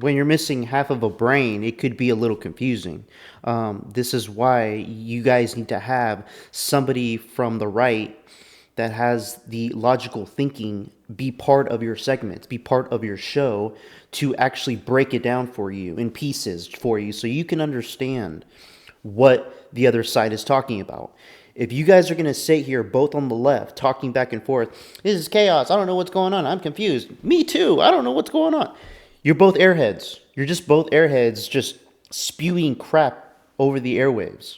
When you're missing half of a brain, it could be a little confusing. This is why you guys need to have somebody from the right that has the logical thinking be part of your segments, be part of your show to actually break it down for you in pieces for you so you can understand what the other side is talking about. If you guys are going to sit here both on the left talking back and forth, this is chaos, I don't know what's going on, I'm confused, me too, I don't know what's going on. You're both airheads. You're just both airheads just spewing crap over the airwaves.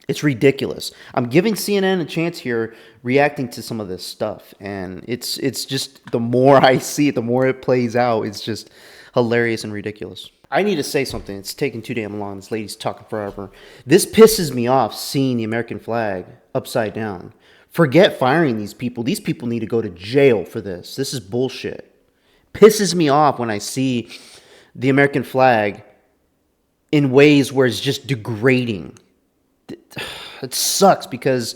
It's ridiculous. I'm giving CNN a chance here reacting to some of this stuff. And it's just, the more I see it, the more it plays out. It's just hilarious and ridiculous. I need to say something. It's taking too damn long. This lady's talking forever. This pisses me off seeing the American flag upside down. Forget firing these people. These people need to go to jail for this. This is bullshit. Pisses me off when I see the American flag in ways where it's just degrading. It sucks because,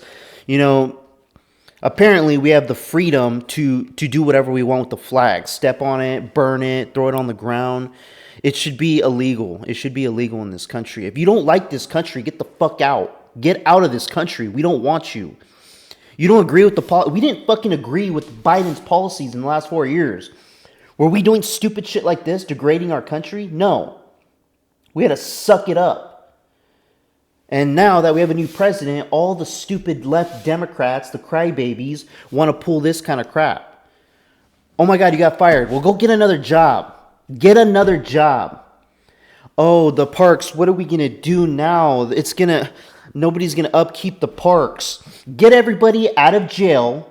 apparently we have the freedom to do whatever we want with the flag. Step on it, burn it, throw it on the ground. It should be illegal. It should be illegal in this country. If you don't like this country, get the fuck out. Get out of this country. We don't want you. You don't agree with we didn't fucking agree with Biden's policies in the last 4 years. Were we doing stupid shit like this, degrading our country? No. We had to suck it up. And now that we have a new president, all the stupid left Democrats, the crybabies, want to pull this kind of crap. Oh my God, you got fired. Well, go get another job. Get another job. Oh, the parks, what are we going to do now? Nobody's going to upkeep the parks. Get everybody out of jail.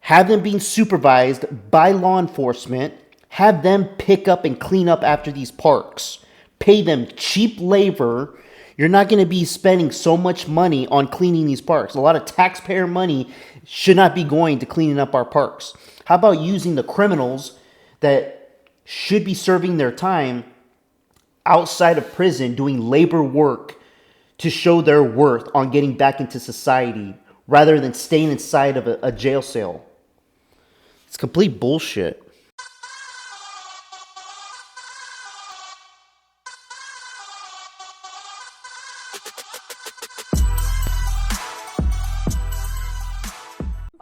Have them being supervised by law enforcement. Have them pick up and clean up after these parks. Pay them cheap labor. You're not going to be spending so much money on cleaning these parks. A lot of taxpayer money should not be going to cleaning up our parks. How about using the criminals that should be serving their time outside of prison doing labor work to show their worth on getting back into society rather than staying inside of a jail cell? It's complete bullshit.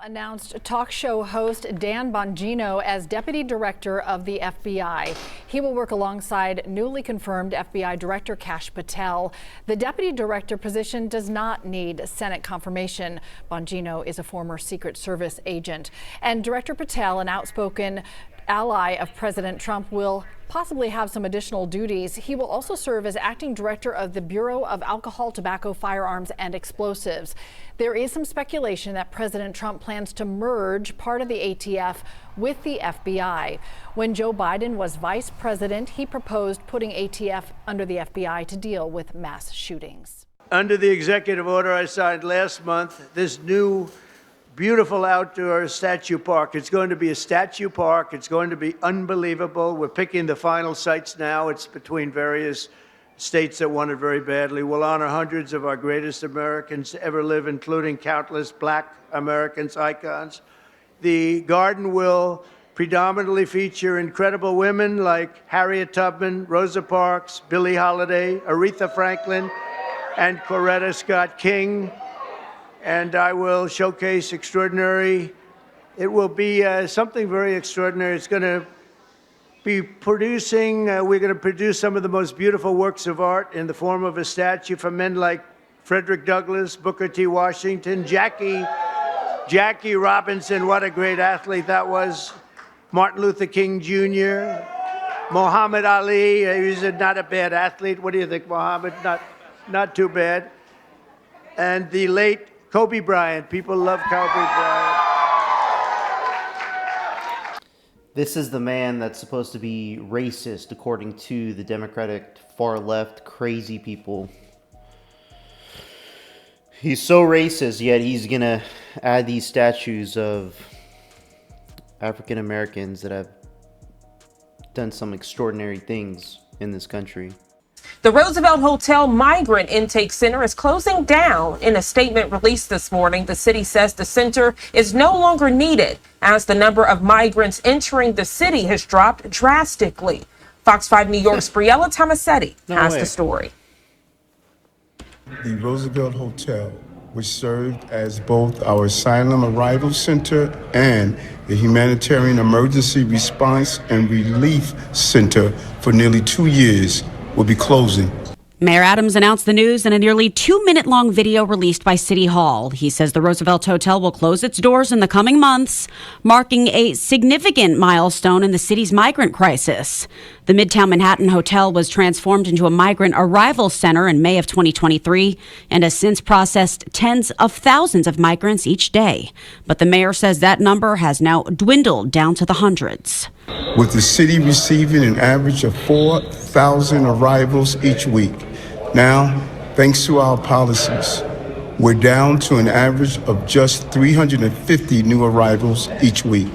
Announced talk show host Dan Bongino as Deputy Director of the FBI. He will work alongside newly confirmed FBI Director Kash Patel. The Deputy Director position does not need Senate confirmation. Bongino is a former Secret Service agent. And Director Patel, an outspoken ally of President Trump, will possibly have some additional duties. He will also serve as acting director of the Bureau of Alcohol, Tobacco, Firearms, and Explosives. There is some speculation that President Trump plans to merge part of the ATF with the FBI. When Joe Biden was vice president, he proposed putting ATF under the FBI to deal with mass shootings. Under the executive order I signed last month, this new beautiful outdoor statue park. It's going to be a statue park. It's going to be unbelievable. We're picking the final sites now. It's between various states that want it very badly. We'll honor hundreds of our greatest Americans to ever live, including countless Black Americans, icons. The garden will predominantly feature incredible women like Harriet Tubman, Rosa Parks, Billie Holiday, Aretha Franklin, and Coretta Scott King. And I will showcase extraordinary. It will be something very extraordinary. It's going to be producing, we're going to produce some of the most beautiful works of art in the form of a statue from men like Frederick Douglass, Booker T. Washington, Jackie Robinson, what a great athlete that was, Martin Luther King Jr., Muhammad Ali, he's not a bad athlete. What do you think, Muhammad? Not too bad. And the late Kobe Bryant. People love Kobe Bryant. This is the man that's supposed to be racist, according to the Democratic far left crazy people. He's so racist, yet he's going to add these statues of African Americans that have done some extraordinary things in this country. The Roosevelt Hotel Migrant Intake Center is closing down. In a statement released this morning, the city says the center is no longer needed as the number of migrants entering the city has dropped drastically. Fox 5 New York's Briella Tomasetti has way. the story. The Roosevelt Hotel, which served as both our asylum arrival center and the humanitarian emergency response and relief center for nearly 2 years, will be closing. Mayor Adams announced the news in a nearly 2-minute-long video released by City Hall. He says the Roosevelt Hotel will close its doors in the coming months, marking a significant milestone in the city's migrant crisis. The Midtown Manhattan Hotel was transformed into a migrant arrival center in May of 2023 and has since processed tens of thousands of migrants each day. But the mayor says that number has now dwindled down to the hundreds. With the city receiving an average of 4,000 arrivals each week. Now, thanks to our policies, we're down to an average of just 350 new arrivals each week.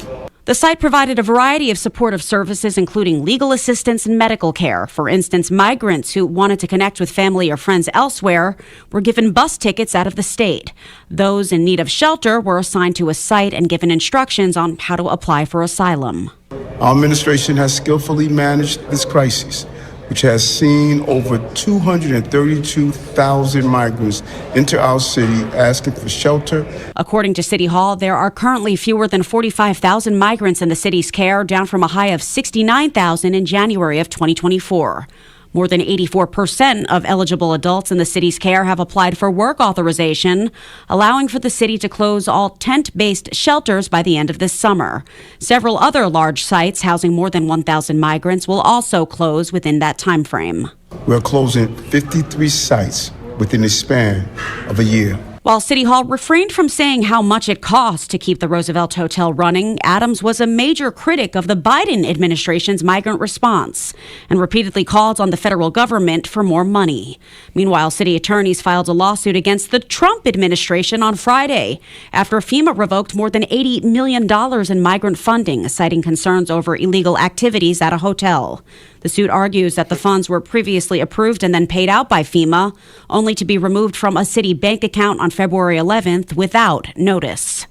The site provided a variety of supportive services, including legal assistance and medical care. For instance, migrants who wanted to connect with family or friends elsewhere were given bus tickets out of the state. Those in need of shelter were assigned to a site and given instructions on how to apply for asylum. Our administration has skillfully managed this crisis, which has seen over 232,000 migrants enter our city asking for shelter. According to City Hall, there are currently fewer than 45,000 migrants in the city's care, down from a high of 69,000 in January of 2024. More than 84% of eligible adults in the city's care have applied for work authorization, allowing for the city to close all tent-based shelters by the end of this summer. Several other large sites housing more than 1,000 migrants will also close within that time frame. We're closing 53 sites within a span of a year. While City Hall refrained from saying how much it costs to keep the Roosevelt Hotel running, Adams was a major critic of the Biden administration's migrant response and repeatedly called on the federal government for more money. Meanwhile, city attorneys filed a lawsuit against the Trump administration on Friday after FEMA revoked more than $80 million in migrant funding, citing concerns over illegal activities at a hotel. The suit argues that the funds were previously approved and then paid out by FEMA, only to be removed from a city bank account on February 11th without notice.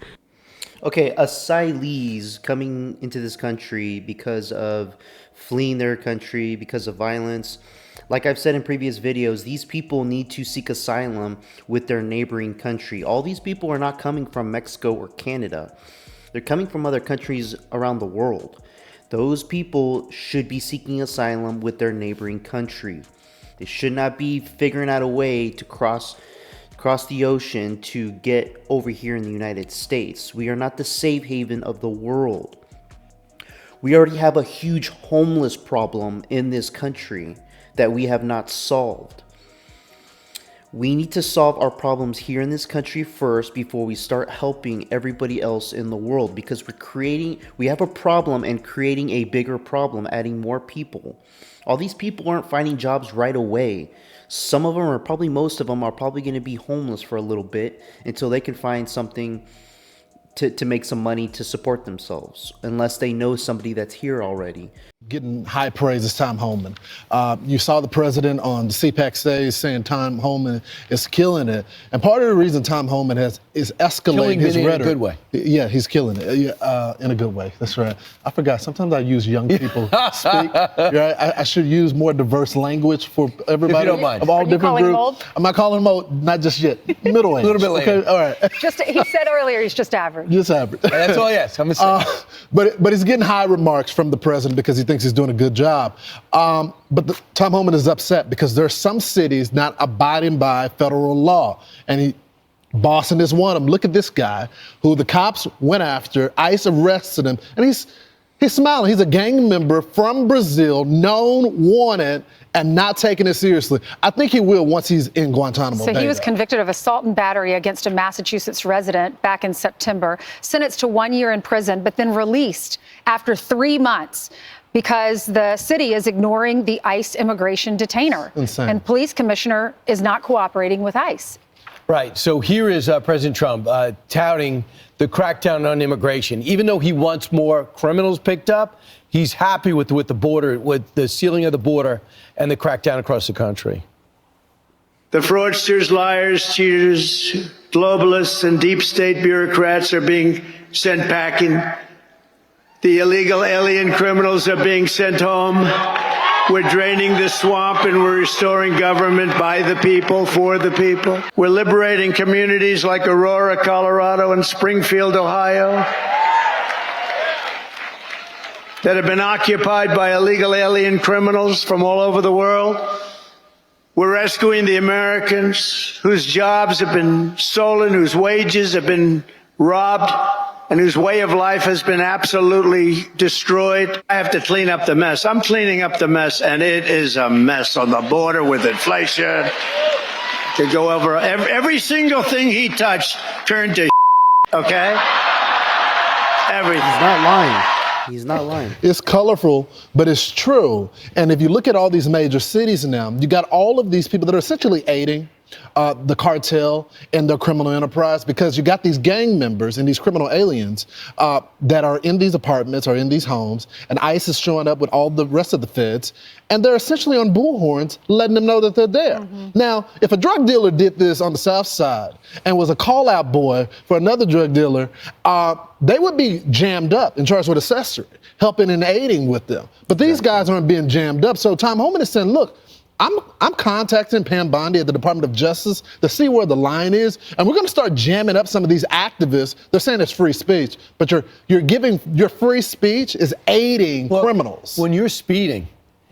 Okay, asylees coming into this country because of fleeing their country, because of violence. Like I've said in previous videos, these people need to seek asylum with their neighboring country. All these people are not coming from Mexico or Canada. They're coming from other countries around the world. Those people should be seeking asylum with their neighboring country. They should not be figuring out a way to cross the ocean to get over here in the United States. We are not the safe haven of the world. We already have a huge homeless problem in this country that we have not solved. We need to solve our problems here in this country first before we start helping everybody else in the world, because we have a problem and creating a bigger problem, adding more people. All these people aren't finding jobs right away. Some of them, or probably most of them, are probably going to be homeless for a little bit until they can find something to make some money to support themselves, unless they know somebody that's here already. Getting high praise is Tom Homan. You saw the president on the CPAC stage saying Tom Homan is killing it. And part of the reason Tom Homan is escalating his rhetoric. In a good way. Yeah, he's killing it in a good way. That's right. I forgot. Sometimes I use young people speak. Right? I should use more diverse language for everybody. If you don't mind. Of all Are you different calling him groups. old? I'm not calling him old. Not just yet. Middle age. A little bit later. Okay. All right. He said earlier he's just average. Just average. That's all I ask. I'm a But he's getting high remarks from the president because he thinks he's doing a good job. But Tom Homan is upset because there are some cities not abiding by federal law. And Boston is one of them. Look at this guy who the cops went after. ICE arrested him. And he's smiling. He's a gang member from Brazil, known, wanted, and not taking it seriously. I think he will once he's in Guantanamo Bay. So he was convicted of assault and battery against a Massachusetts resident back in September, sentenced to 1 year in prison, but then released after 3 months because the city is ignoring the ICE immigration detainer. Insane. And police commissioner is not cooperating with ICE. Right. So here is President Trump touting the crackdown on immigration. Even though he wants more criminals picked up, he's happy with the border, with the sealing of the border and the crackdown across the country. The fraudsters, liars, cheaters, globalists, and deep state bureaucrats are being sent packing. The illegal alien criminals are being sent home. We're draining the swamp and we're restoring government by the people, for the people. We're liberating communities like Aurora, Colorado, and Springfield, Ohio, that have been occupied by illegal alien criminals from all over the world. We're rescuing the Americans whose jobs have been stolen, whose wages have been robbed, and whose way of life has been absolutely destroyed. I have to clean up the mess. I'm cleaning up the mess, and it is a mess on the border with inflation. To go over every single thing he touched turned to okay? Everything. He's not lying. He's not lying. It's colorful, but it's true. And if you look at all these major cities now, you got all of these people that are essentially aiding the cartel and their criminal enterprise, because you got these gang members and these criminal aliens that are in these apartments or in these homes, and ICE is showing up with all the rest of the feds, and they're essentially on bullhorns letting them know that they're there. Now, if a drug dealer did this on the South Side and was a call-out boy for another drug dealer, they would be jammed up and charged with accessory, helping and aiding with them. But these guys aren't being jammed up. So Tom Homan is saying, look, I'm contacting Pam Bondi at the Department of Justice to see where the line is, and we're going to start jamming up some of these activists. They're saying it's free speech, but you're giving your free speech is aiding criminals. When you're speeding,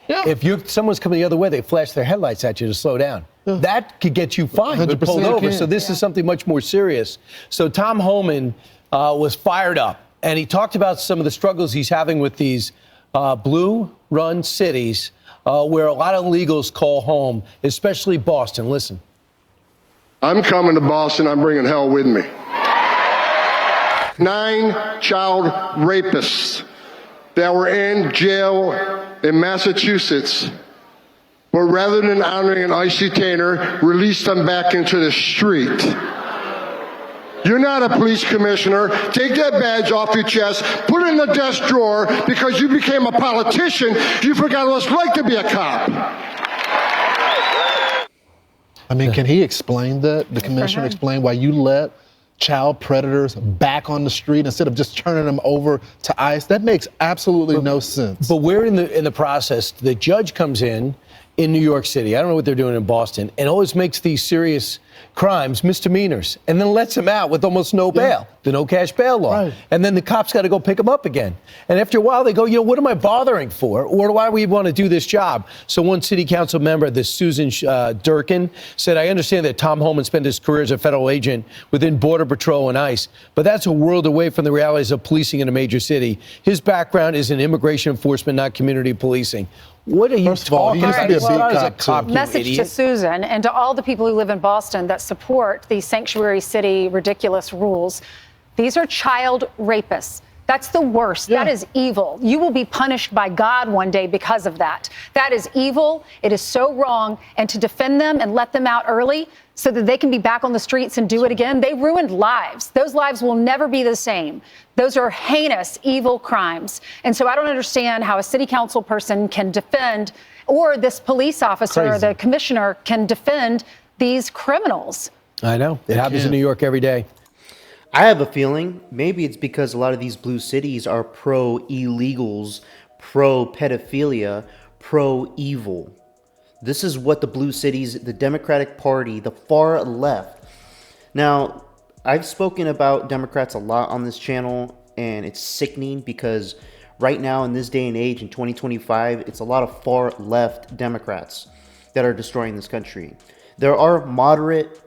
if someone's coming the other way, they flash their headlights at you to slow down. That could get you fined, but pulled over. So this is something much more serious. So Tom Homan was fired up, and he talked about some of the struggles he's having with these blue-run cities where a lot of illegals call home, especially Boston. Listen. I'm coming to Boston. I'm bringing hell with me. 9 child rapists that were in jail in Massachusetts, but rather than honoring an ICE detainer, released them back into the street. You're not a police commissioner. Take that badge off your chest, put it in the desk drawer. Because you became a politician, you forgot what it's like to be a cop. I mean, can he explain that? The commissioner explain why you let child predators back on the street instead of just turning them over to ICE? That makes absolutely no sense. But we're in the process. The judge comes in New York City. I don't know what they're doing in Boston, and always makes these serious crimes misdemeanors, and then lets them out with almost no bail, the no cash bail law. Right. And then the cops got to go pick them up again. And after a while, they go, what am I bothering for? Or why do we want to do this job? So one city council member, this Susan Durkin, said, I understand that Tom Homan spent his career as a federal agent within Border Patrol and ICE, but that's a world away from the realities of policing in a major city. His background is in immigration enforcement, not community policing. What are you talking about? Message to Susan and to all the people who live in Boston that support these sanctuary city ridiculous rules. These are child rapists. That's the worst. That is evil. You will be punished by God one day because of that. That is evil. It is so wrong. And to defend them and let them out early so that they can be back on the streets and do it again, they ruined lives. Those lives will never be the same. Those are heinous, evil crimes. And so I don't understand how a city council person can defend, or this police officer or the commissioner can defend these criminals. I know. It happens in New York every day. I have a feeling maybe it's because a lot of these blue cities are pro-illegals, pro-pedophilia, pro-evil. This is what the blue cities, the Democratic Party, the far left. Now, I've spoken about Democrats a lot on this channel, and it's sickening because right now in this day and age, in 2025, it's a lot of far left Democrats that are destroying this country. There are moderate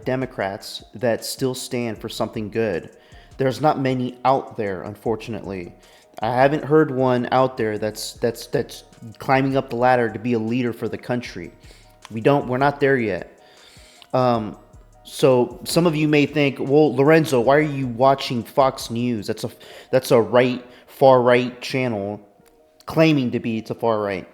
Democrats that still stand for something good. There's not many out there, unfortunately. I haven't heard one out there that's climbing up the ladder to be a leader for the country. We're not there yet. So some of you may think, well, Lorenzo, why are you watching Fox News? That's a far right channel claiming to be a far right.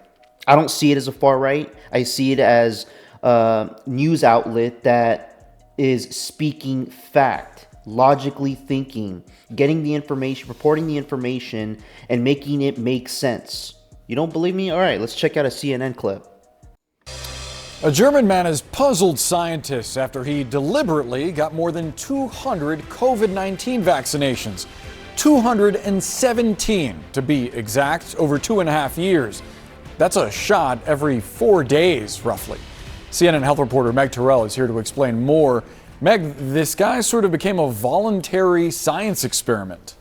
I don't see it as a far right. I see it as a news outlet that is speaking fact, logically thinking, getting the information, reporting the information, and making it make sense. You don't believe me? All right, let's check out a CNN clip. A German man has puzzled scientists after he deliberately got more than 200 COVID-19 vaccinations. 217 to be exact, over 2.5 years. That's a shot every 4 days, roughly. CNN health reporter Meg Terrell is here to explain more. Meg, this guy sort of became a voluntary science experiment.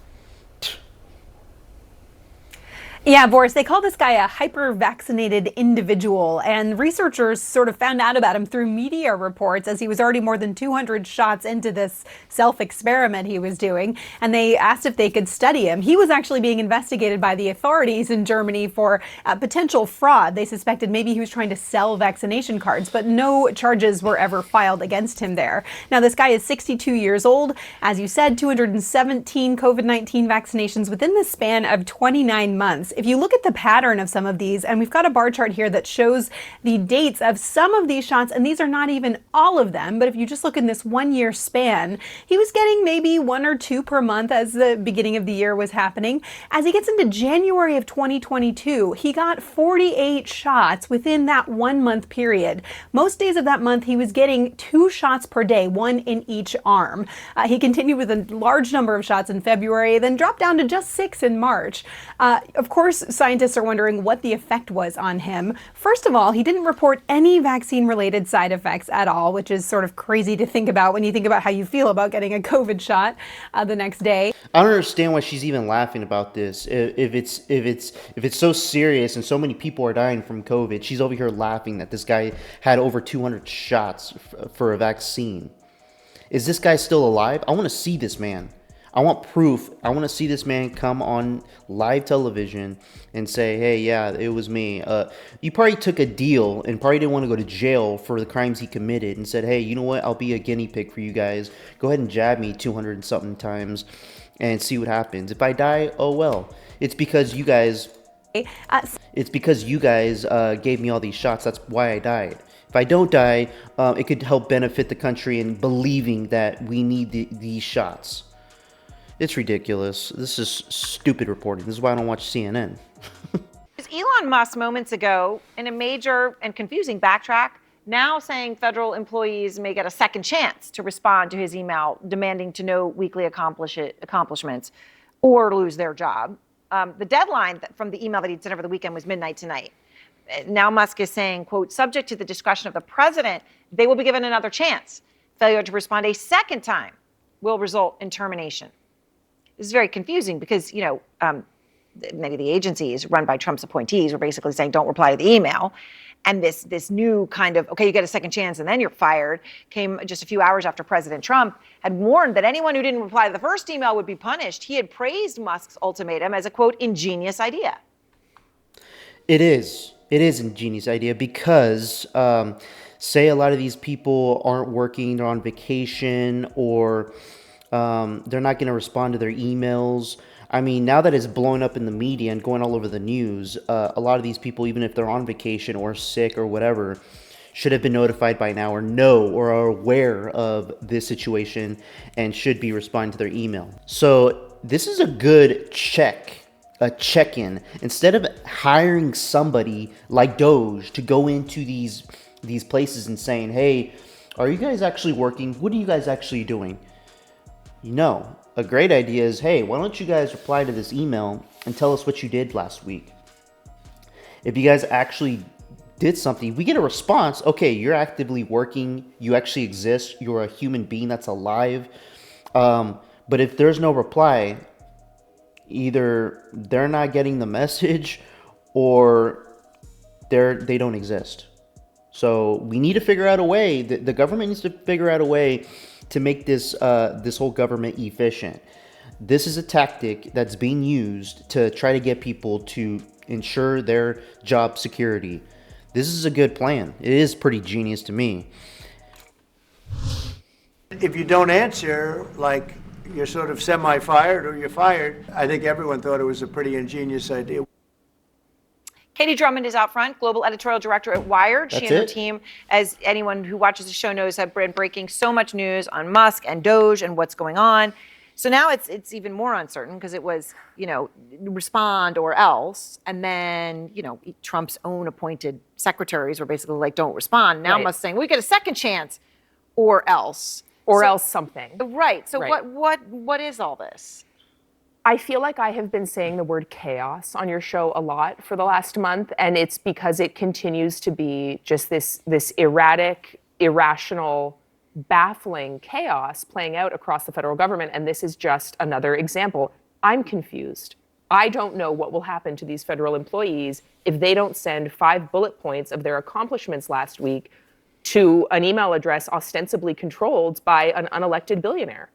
Yeah, Boris, they call this guy a hyper-vaccinated individual, and researchers sort of found out about him through media reports as he was already more than 200 shots into this self-experiment he was doing, and they asked if they could study him. He was actually being investigated by the authorities in Germany for potential fraud. They suspected maybe he was trying to sell vaccination cards, but no charges were ever filed against him there. Now, this guy is 62 years old. As you said, 217 COVID-19 vaccinations within the span of 29 months. If you look at the pattern of some of these, and we've got a bar chart here that shows the dates of some of these shots, and these are not even all of them, but if you just look in this 1 year span, he was getting maybe 1 or 2 per month as the beginning of the year was happening. As he gets into January of 2022, he got 48 shots within that 1 month period. Most days of that month, he was getting 2 shots per day, 1 in each arm. He continued with a large number of shots in February, then dropped down to just 6 in March. Of course, scientists are wondering what the effect was on him. First of all, he didn't report any vaccine-related side effects at all, which is sort of crazy to think about when you think about how you feel about getting a COVID shot the next day. I don't understand why she's even laughing about this. If it's so serious and so many people are dying from COVID, she's over here laughing that this guy had over 200 shots for a vaccine. Is this guy still alive? I want to see this man. I want proof. I want to see this man come on live television and say, hey, yeah, it was me. You probably took a deal and probably didn't want to go to jail for the crimes he committed and said, hey, you know what? I'll be a guinea pig for you guys. Go ahead and jab me 200 and something times and see what happens. If I die, oh well. It's because you guys gave me all these shots. That's why I died. If I don't die, it could help benefit the country in believing that we need these shots. It's ridiculous. This is stupid reporting. This is why I don't watch CNN. Elon Musk moments ago in a major and confusing backtrack, now saying federal employees may get a second chance to respond to his email demanding to know weekly accomplishments or lose their job. The deadline from the email that he'd sent over the weekend was midnight tonight. Now Musk is saying, quote, subject to the discretion of the president, they will be given another chance. Failure to respond a second time will result in termination. This is very confusing because, many of the agencies run by Trump's appointees were basically saying, don't reply to the email. And this new kind of, okay, you get a second chance and then you're fired, came just a few hours after President Trump had warned that anyone who didn't reply to the first email would be punished. He had praised Musk's ultimatum as a, quote, ingenious idea. It is. It is an ingenious idea because, say a lot of these people aren't working, they're on vacation, or they're not going to respond to their emails. I mean, now that it's blowing up in the media and going all over the news, a lot of these people, even if they're on vacation or sick or whatever, should have been notified by now or know or are aware of this situation and should be responding to their email. So this is a good check-in. Instead of hiring somebody like Doge to go into these places and saying, hey, are you guys actually working? What are you guys actually doing? A great idea is, hey, why don't you guys reply to this email and tell us what you did last week? If you guys actually did something, we get a response. Okay, you're actively working. You actually exist. You're a human being that's alive. But if there's no reply, either they're not getting the message or they don't exist. So we need to figure out a way. The government needs to figure out a way to make this whole government efficient. This is a tactic that's being used to try to get people to ensure their job security. This is a good plan. It is pretty genius to me. If you don't answer, like you're sort of semi-fired or you're fired, I think everyone thought it was a pretty ingenious idea. Katie Drummond is out front, global editorial director at Wired. She That's and her it. team, as anyone who watches the show knows, have been breaking so much news on Musk and Doge and what's going on. So now it's even more uncertain because it was, respond or else. And then, Trump's own appointed secretaries were basically like, don't respond. Now Right. Musk saying, we get a second chance or else. Or else something. Right. So Right. what is all this? I feel like I have been saying the word chaos on your show a lot for the last month, and it's because it continues to be just this erratic, irrational, baffling chaos playing out across the federal government, and this is just another example. I'm confused. I don't know what will happen to these federal employees if they don't send 5 bullet points of their accomplishments last week to an email address ostensibly controlled by an unelected billionaire.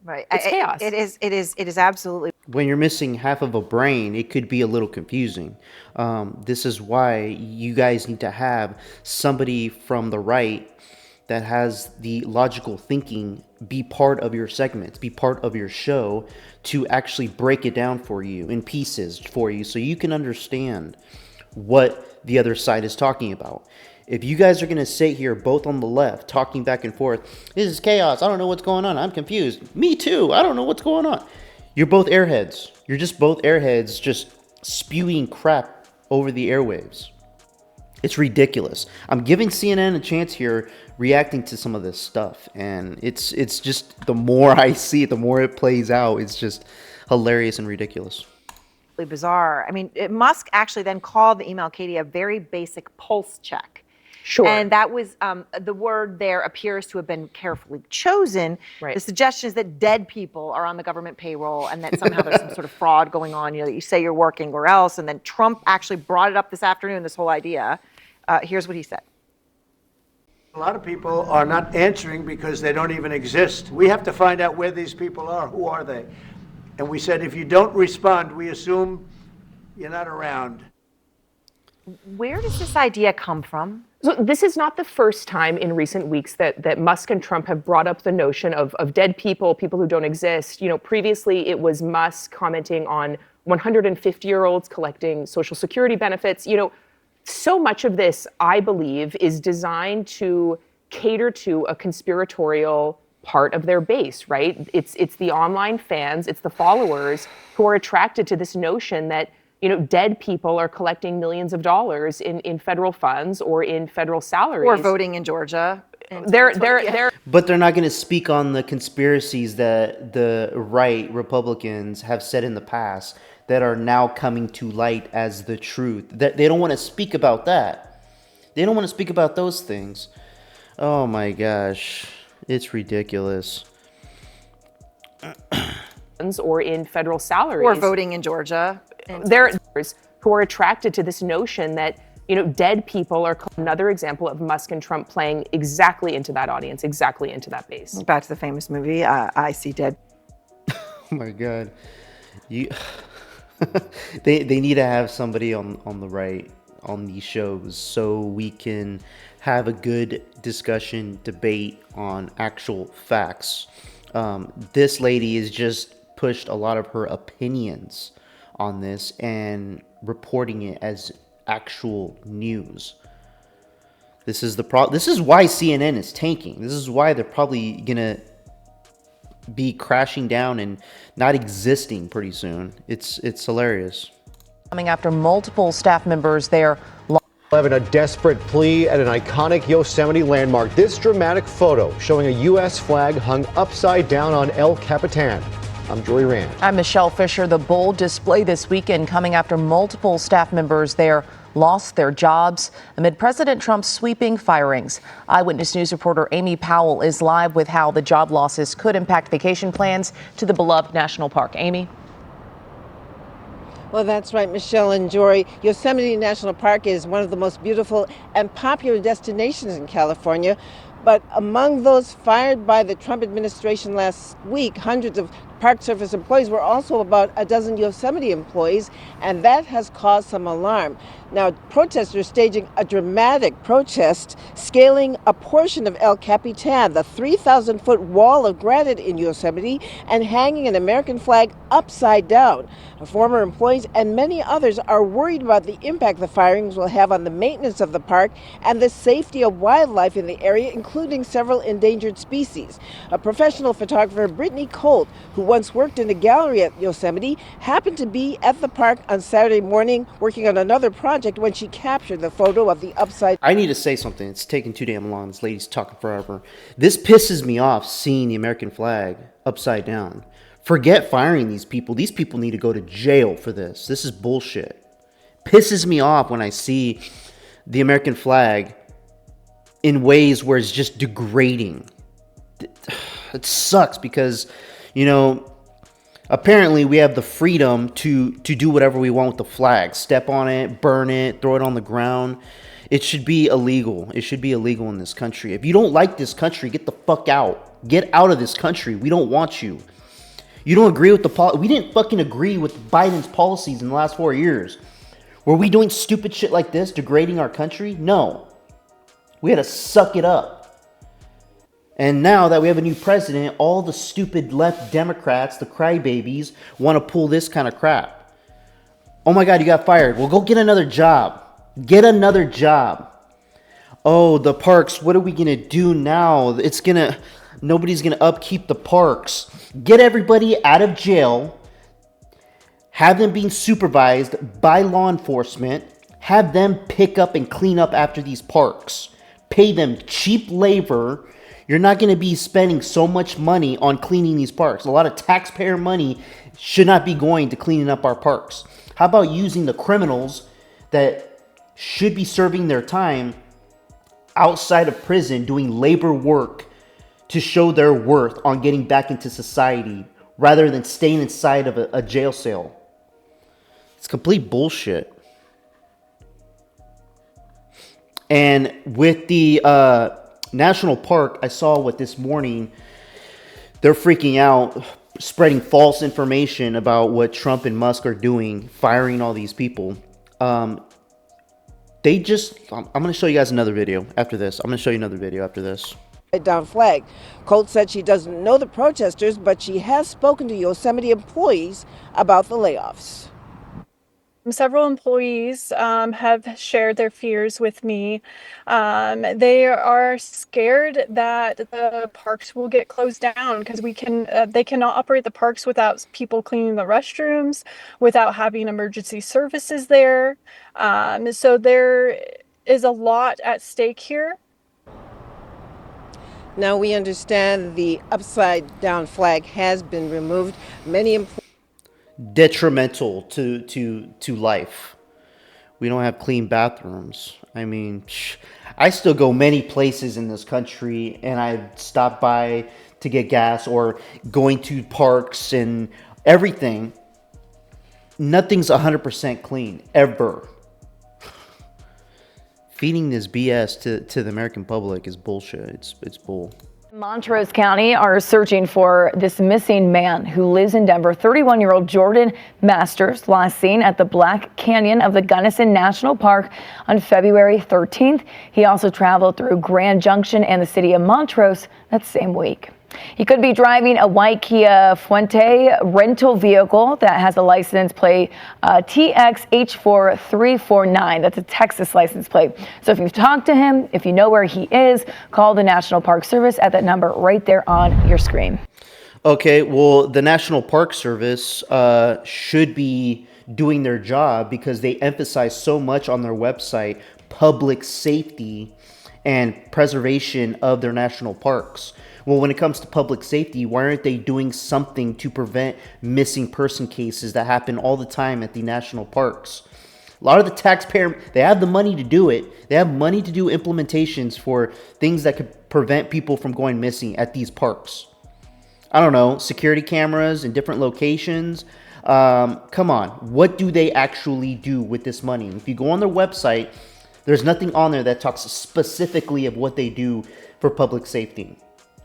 Right. It's chaos. It is absolutely. When you're missing half of a brain, it could be a little confusing. This is why you guys need to have somebody from the right that has the logical thinking be part of your segments, be part of your show, to actually break it down for you in pieces for you so you can understand what the other side is talking about. If you guys are going to sit here both on the left talking back and forth, this is chaos, I don't know what's going on, I'm confused, me too, I don't know what's going on. You're both airheads. You're just both airheads just spewing crap over the airwaves. It's ridiculous. I'm giving CNN a chance here reacting to some of this stuff, and it's just, the more I see it, the more it plays out, it's just hilarious and ridiculous. Bizarre. I mean, Musk actually then called the email, Katie, a very basic pulse check. Sure. And that was, the word there appears to have been carefully chosen. Right. The suggestion is that dead people are on the government payroll and that somehow there's some sort of fraud going on, that you say you're working or else. And then Trump actually brought it up this afternoon, this whole idea. Here's what he said. A lot of people are not answering because they don't even exist. We have to find out where these people are. Who are they? And we said, if you don't respond, we assume you're not around. Where does this idea come from? So this is not the first time in recent weeks that Musk and Trump have brought up the notion of dead people, people who don't exist. Previously it was Musk commenting on 150-year-olds collecting Social Security benefits. So much of this, I believe, is designed to cater to a conspiratorial part of their base, right? It's the online fans, it's the followers who are attracted to this notion that dead people are collecting millions of dollars in federal funds or in federal salaries. Or voting in Georgia. They're But they're not going to speak on the conspiracies that the right Republicans have said in the past that are now coming to light as the truth. That they don't want to speak about that. They don't want to speak about those things. Oh my gosh. It's ridiculous. or in federal salaries. Or voting in Georgia. They're who are attracted to this notion that dead people are another example of Musk and Trump playing exactly into that audience, exactly into that base. Back to the famous movie, I See Dead. Oh my God. They need to have somebody on the right on these shows so we can have a good discussion, debate on actual facts. This lady has just pushed a lot of her opinions on this and reporting it as actual news. This is this is why CNN is tanking. This is why they're probably gonna be crashing down and not existing pretty soon. It's hilarious. Coming after multiple staff members there. 11, a desperate plea at an iconic Yosemite landmark. This dramatic photo showing a U.S. flag hung upside down on El Capitan. I'm Jory Rand. I'm Michelle Fisher. The bold display this weekend coming after multiple staff members there lost their jobs amid President Trump's sweeping firings. Eyewitness News reporter Amy Powell is live with how the job losses could impact vacation plans to the beloved national park. Amy? Well, that's right, Michelle and Jory. Yosemite National Park is one of the most beautiful and popular destinations in California. But among those fired by the Trump administration last week, hundreds of Park Service employees were also about a dozen Yosemite employees, and that has caused some alarm. Now, protesters staging a dramatic protest, scaling a portion of El Capitan, the 3,000-foot wall of granite in Yosemite, and hanging an American flag upside down. Former employees and many others are worried about the impact the firings will have on the maintenance of the park and the safety of wildlife in the area, including several endangered species. A professional photographer, Brittany Colt, who once worked in a gallery at Yosemite, happened to be at the park on Saturday morning working on another project when she captured the photo of the upside. I need to say something. It's taking too damn long. This lady's talking forever. This pisses me off seeing the American flag upside down. Forget firing these people. These people need to go to jail for this. This is bullshit. Pisses me off when I see the American flag in ways where it's just degrading. It sucks because, you know, apparently we have the freedom to do whatever we want with the flag. Step on it, burn it, throw it on the ground. It should be illegal. It should be illegal in this country. If you don't like this country, get the fuck out. Get out of this country. We don't want you. You don't agree with we didn't fucking agree with Biden's policies in the last 4 years. Were we doing stupid shit like this, degrading our country? No. We had to suck it up. And now that we have a new president, all the stupid left Democrats, the crybabies, want to pull this kind of crap. Oh my God, you got fired. Well, go get another job. Get another job. Oh, the parks, what are we going to do now? Nobody's going to upkeep the parks. Get everybody out of jail. Have them being supervised by law enforcement. Have them pick up and clean up after these parks. Pay them cheap labor. You're not going to be spending so much money on cleaning these parks. A lot of taxpayer money should not be going to cleaning up our parks. How about using the criminals that should be serving their time outside of prison doing labor work to show their worth on getting back into society rather than staying inside of a jail cell? It's complete bullshit. And with the national park, I saw what this morning, they're freaking out, spreading false information about what Trump and Musk are doing, firing all these people. I'm going to show you guys another video after this. I'm going to show you another video after this. Down flag. Colt said she doesn't know the protesters, but she has spoken to Yosemite employees about the layoffs. Several employees have shared their fears with me. They are scared that the parks will get closed down because they cannot operate the parks without people cleaning the restrooms, without having emergency services there. So there is a lot at stake here. Now we understand the upside down flag has been removed. Many employees detrimental to life. We don't have clean bathrooms. I mean, I still go many places in this country and I stop by to get gas or going to parks and everything. Nothing's 100% clean ever. Feeding this BS to the American public is bullshit. It's bull. Montrose County are searching for this missing man who lives in Denver. 31-year-old Jordan Masters, last seen at the Black Canyon of the Gunnison National Park on February 13th. He also traveled through Grand Junction and the city of Montrose that same week. He could be driving a white Kia Fuente rental vehicle that has a license plate TXH4349. That's a Texas license plate. So if you've talked to him, if you know where he is, call the National Park Service at that number right there on your screen. Okay, well, the National Park Service should be doing their job because they emphasize so much on their website public safety and preservation of their national parks. Well, when it comes to public safety, why aren't they doing something to prevent missing person cases that happen all the time at the national parks? A lot of the taxpayer, they have the money to do it. They have money to do implementations for things that could prevent people from going missing at these parks. I don't know, security cameras in different locations. Come on, what do they actually do with this money? If you go on their website, there's nothing on there that talks specifically of what they do for public safety.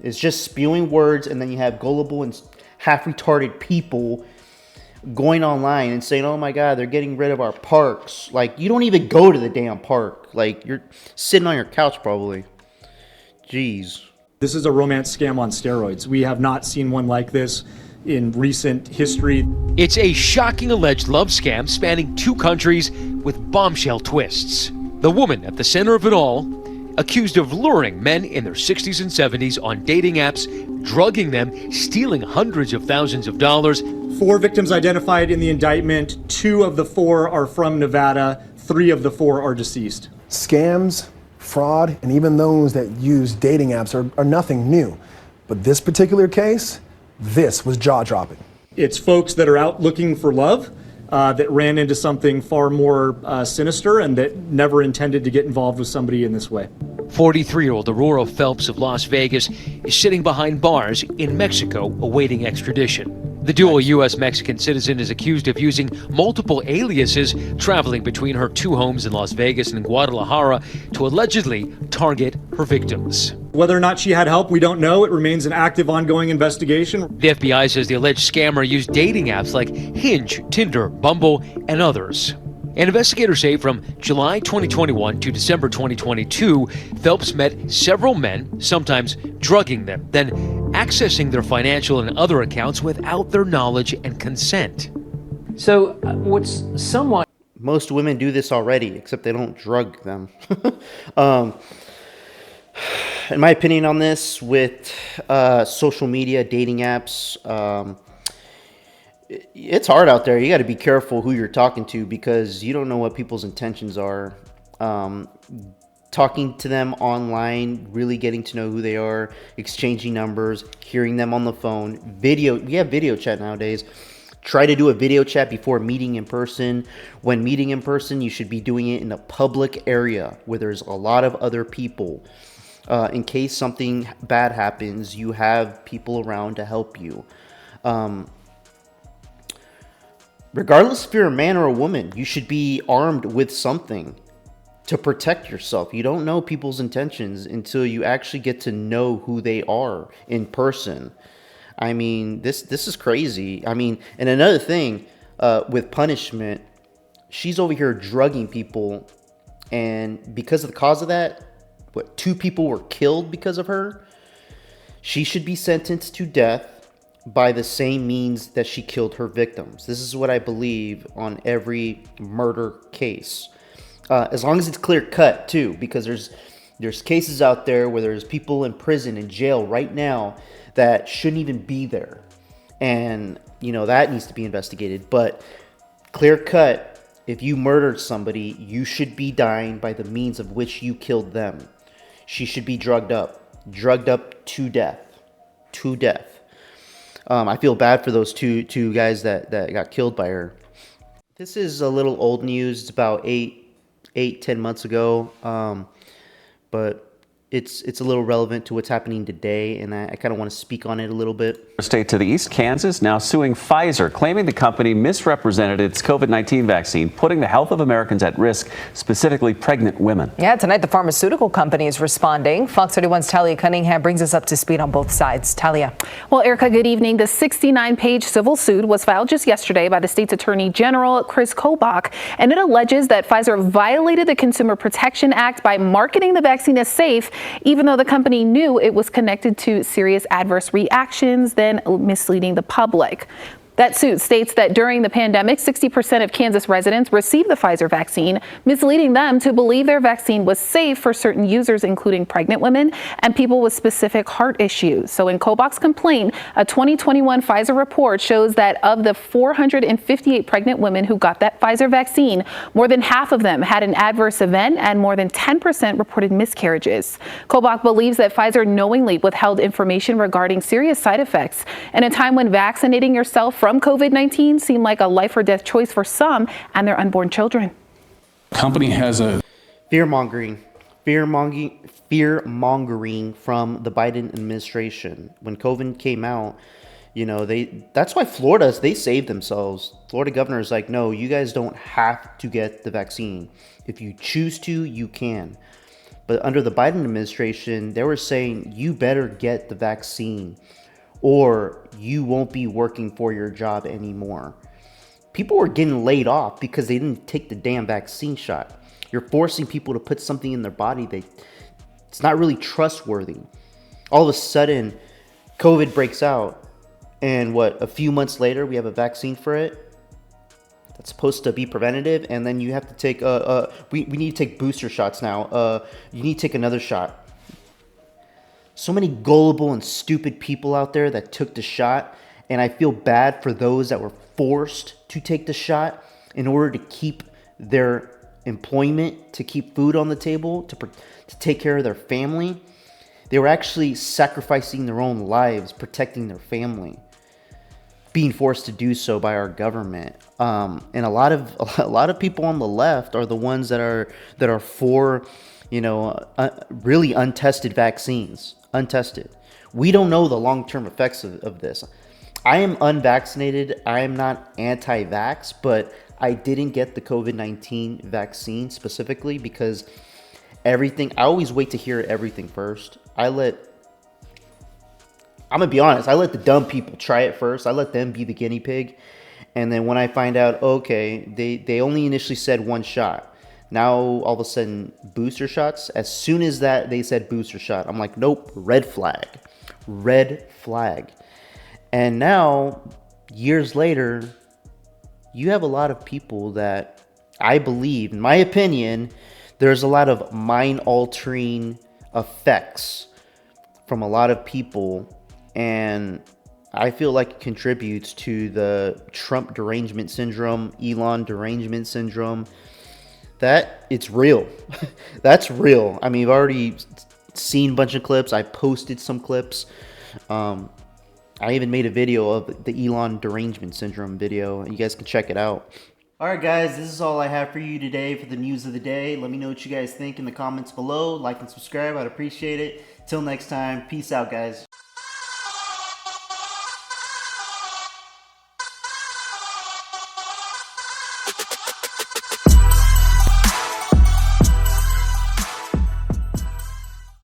It's just spewing words, and then you have gullible and half-retarded people going online and saying, oh my God, they're getting rid of our parks. Like, you don't even go to the damn park. Like, you're sitting on your couch probably. Jeez. This is a romance scam on steroids. We have not seen one like this in recent history. It's a shocking alleged love scam spanning 2 countries with bombshell twists. The woman at the center of it all, accused of luring men in their 60s and 70s on dating apps, drugging them, stealing hundreds of thousands of dollars. 4 victims identified in the indictment. 2 of the 4 are from Nevada. 3 of the 4 are deceased. Scams, fraud, and even those that use dating apps are nothing new. But this particular case, This was jaw-dropping. It's folks that are out looking for love that ran into something far more sinister and that never intended to get involved with somebody in this way. 43-year-old Aurora Phelps of Las Vegas is sitting behind bars in Mexico awaiting extradition. The dual U.S.-Mexican citizen is accused of using multiple aliases, traveling between her two homes in Las Vegas and Guadalajara to allegedly target her victims. Whether or not she had help, we don't know. It remains an active, ongoing investigation. The FBI says the alleged scammer used dating apps like Hinge, Tinder, Bumble, and others. And investigators say from July 2021 to December 2022, Phelps met several men, sometimes drugging them, then accessing their financial and other accounts without their knowledge and consent. So what's somewhat... Most women do this already, except they don't drug them. In my opinion on this, with social media, dating apps, it's hard out there. You got to be careful who you're talking to because you don't know what people's intentions are. Talking to them online, really getting to know who they are, exchanging numbers, hearing them on the phone, video. We have video chat nowadays. Try to do a video chat before meeting in person. When meeting in person, you should be doing it in a public area where there's a lot of other people. In case something bad happens, you have people around to help you. Regardless if you're a man or a woman, you should be armed with something to protect yourself. You don't know people's intentions until you actually get to know who they are in person. I mean, this is crazy. I mean, and another thing with punishment, she's over here drugging people, and because of the cause of that, 2 people were killed because of her. She should be sentenced to death by the same means that she killed her victims. This is what I believe on every murder case. As long as it's clear cut too, because there's cases out there where there's people in prison, in jail right now that shouldn't even be there. And, you know, that needs to be investigated. But clear cut, if you murdered somebody, you should be dying by the means of which you killed them. She should be drugged up to death. To death. I feel bad for those two guys that got killed by her. This is a little old news. It's about 10 months ago. But it's a little relevant to what's happening today, and I kind of want to speak on it a little bit. State to the east, Kansas, now suing Pfizer, claiming the company misrepresented its COVID-19 vaccine, putting the health of Americans at risk, specifically pregnant women. Yeah, tonight the pharmaceutical company is responding. Fox 31's Talia Cunningham brings us up to speed on both sides. Talia. Well, Erica, good evening. The 69-page civil suit was filed just yesterday by the state's Attorney General, Chris Kobach, and it alleges that Pfizer violated the Consumer Protection Act by marketing the vaccine as safe, even though the company knew it was connected to serious adverse reactions, then misleading the public. That suit states that during the pandemic, 60% of Kansas residents received the Pfizer vaccine, misleading them to believe their vaccine was safe for certain users, including pregnant women and people with specific heart issues. So in Kobach's complaint, a 2021 Pfizer report shows that of the 458 pregnant women who got that Pfizer vaccine, more than half of them had an adverse event and more than 10% reported miscarriages. Kobach believes that Pfizer knowingly withheld information regarding serious side effects in a time when vaccinating yourself from COVID-19 seemed like a life or death choice for some and their unborn children. Company has a fear-mongering from the Biden administration. When COVID came out, you know, that's why they saved themselves. Florida governor is like, no, you guys don't have to get the vaccine. If you choose to, you can. But under the Biden administration, they were saying, you better get the vaccine, or you won't be working for your job anymore. People were getting laid off because they didn't take the damn vaccine shot. You're forcing people to put something in their body it's not really trustworthy. All of a sudden, COVID breaks out, and a few months later, we have a vaccine for it that's supposed to be preventative, and then you have to take we need to take booster shots now. You need to take another shot. So many gullible and stupid people out there that took the shot, and I feel bad for those that were forced to take the shot in order to keep their employment, to keep food on the table, to take care of their family. They were actually sacrificing their own lives, protecting their family. being forced to do so by our government. And a lot of people on the left are the ones that are for, really untested vaccines. Untested. We don't know the long-term effects of this. I am unvaccinated. I am not anti-vax, but I didn't get the COVID-19 vaccine specifically because I always wait to hear everything first. I'm gonna be honest, I let the dumb people try it first. I let them be the guinea pig. And then when I find out, okay, they only initially said one shot. Now all of a sudden booster shots. As soon as that they said booster shot, I'm like, nope, red flag. Red flag. And now, years later, you have a lot of people that I believe, in my opinion, there's a lot of mind-altering effects from a lot of people, and I feel like it contributes to the Trump derangement syndrome, Elon derangement syndrome. That it's real. That's real. I mean, I've already seen a bunch of clips. I posted some clips. I even made a video of the Elon derangement syndrome video, and you guys can check it out. All right, guys, this is all I have for you today for the news of the day. Let me know what you guys think in the comments below. Like and subscribe. I'd appreciate it. Till next time, peace out, guys.